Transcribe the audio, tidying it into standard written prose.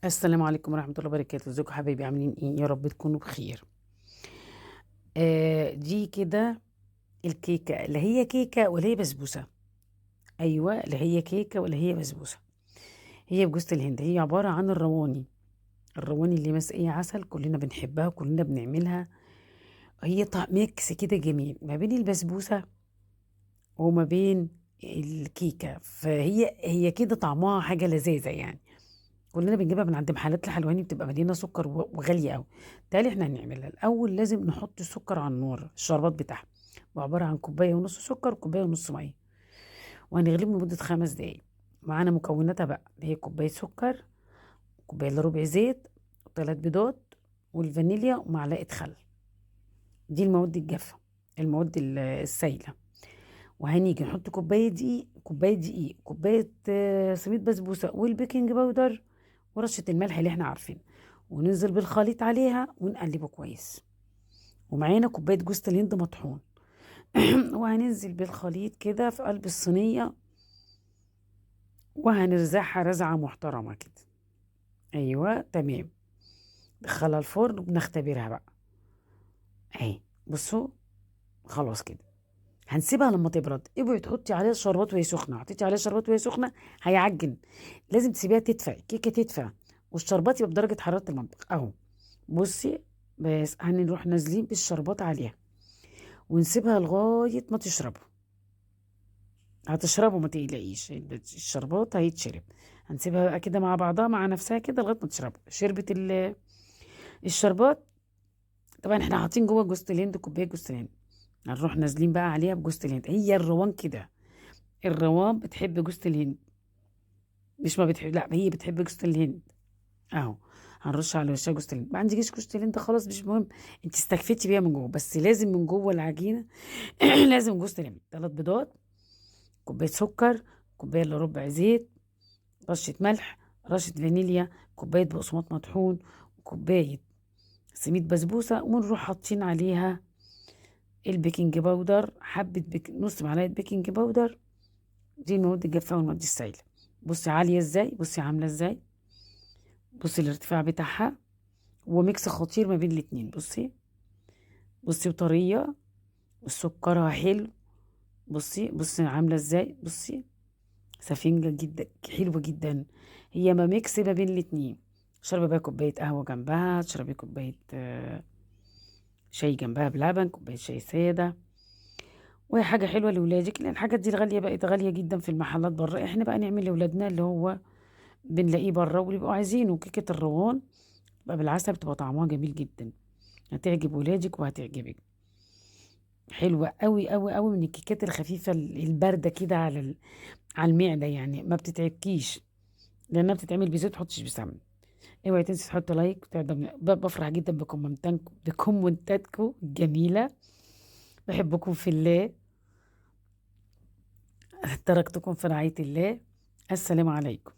السلام عليكم ورحمة الله وبركاته، ازيكم حبايبي عاملين ايه؟ يا رب تكونوا بخير. دي كده الكيكة اللي هي كيكة ولا هي بسبوسة؟ ايوه، اللي هي كيكة ولا هي بسبوسة؟ هي بجوز الهند، هي عبارة عن الرواني اللي مسقية عسل، كلنا بنحبها وكلنا بنعملها. هي طعم ميكس كده جميل ما بين البسبوسة وما بين الكيكة، فهي كده طعمها حاجة لذيذة يعني. كلنا بنجيبها من عند محلات الحلواني، بتبقى مليانه سكر وغاليه قوي. بالتالي احنا هنعملها الاول، لازم نحط السكر على النار. الشربات بتاعها عباره عن كوبايه ونص سكر وكوبايه ونص ميه، وهنغليهم لمده 5 دقايق. معانا مكوناتها بقى، اللي هي كوبايه سكر، كوبايه الا ربع زيت، وثلاث بيضات، والفانيليا ومعلقه خل. دي المواد الجافه، المواد السائله. وهنيجي نحط كوبايه سميد بسبوسه، والبيكنج باودر، ورشة الملح اللي احنا عارفينها، وننزل بالخليط عليها ونقلبه كويس. ومعانا كوباية جوز الهند مطحون. وهننزل بالخليط كده في قلب الصينية، وهنرزعها رزعة محترمة كده. ايوه تمام. ندخلها الفرن وبنختبرها بقى. اهي بصوا، خلاص كده. هنسيبها لما تبرد. اوعي تحطي عليها شربات وهي سخنه، حطيتي عليها شربات وهي سخنه هيعجن. لازم تسيبيها تدفى، الكيكه تدفى، والشربات يبقى بدرجه حراره المطبخ اهو. بصي، بس هنروح نازلين بالشربات عليها، ونسيبها لغاية ما تشربه. هتشربه ما تقلقيش، الشربات هيتشرب. هنسيبها بقى كده مع بعضها مع نفسها كده لغاية ما تشربه. شربت الشربات. طبعا احنا حاطين جوه جوز الهند، كوباية جوز الهند. هنروح نازلين بقى عليها بجوز الهند. هي الروان كده، الروان بتحب جوز الهند. مش ما بتحب، لا هي بتحب جوز الهند. اهو. هنرش على وشها جوز الهند. ما عندكيش جوز الهند خلاص مش مهم، انت استكفيتي بيها من جوه، بس لازم من جوه العجينة. لازم جوز الهند. 3 بيضات، كوباية سكر، كوباية الا ربع زيت، رشة ملح، رشة فانيليا، كوباية بقسماط مطحون، وكوباية سميد بسبوسة، ونروح حاطين عليها البيكنج باودر، نص معلقة بيكنج باودر. دي المواد الجافة والمواد السائلة. بصي عالية ازاي، بصي عاملة ازاي، بصي الارتفاع بتاعها، وميكس خطير ما بين الاتنين. بصي، بصي وطرية، وسكرها حلو. بصي عاملة ازاي، بصي سفنجة جدا، حلوة جدا. هي ما ميكس ما بين الاتنين. تشربي بقى كوباية قهوة جنبها، تشربي كوباية شاي جنبها بلبن، كوباية شاي سادة. وهي حاجة حلوة لولادك، لأن الحاجات دي الغالية بقت غالية جدا في المحلات بره. احنا بقى نعمل لولادنا اللي هو بنلاقيه بره واللي بيبقوا عايزينه. كيكة الروان بقى بالعسل بتبقى طعمها جميل جدا، هتعجب ولادك وهتعجبك. حلوة قوي قوي قوي، من الكيكات الخفيفة الباردة كده على المعدة يعني، ما بتتعبكيش، لأنها بتتعمل بزيت، تحطش بسمن. اوعي تنسي تحط لايك بفرح جدا بكومنتاتكم الجميلة. بحبكم في الله. تركتكم في رعاية الله. السلام عليكم.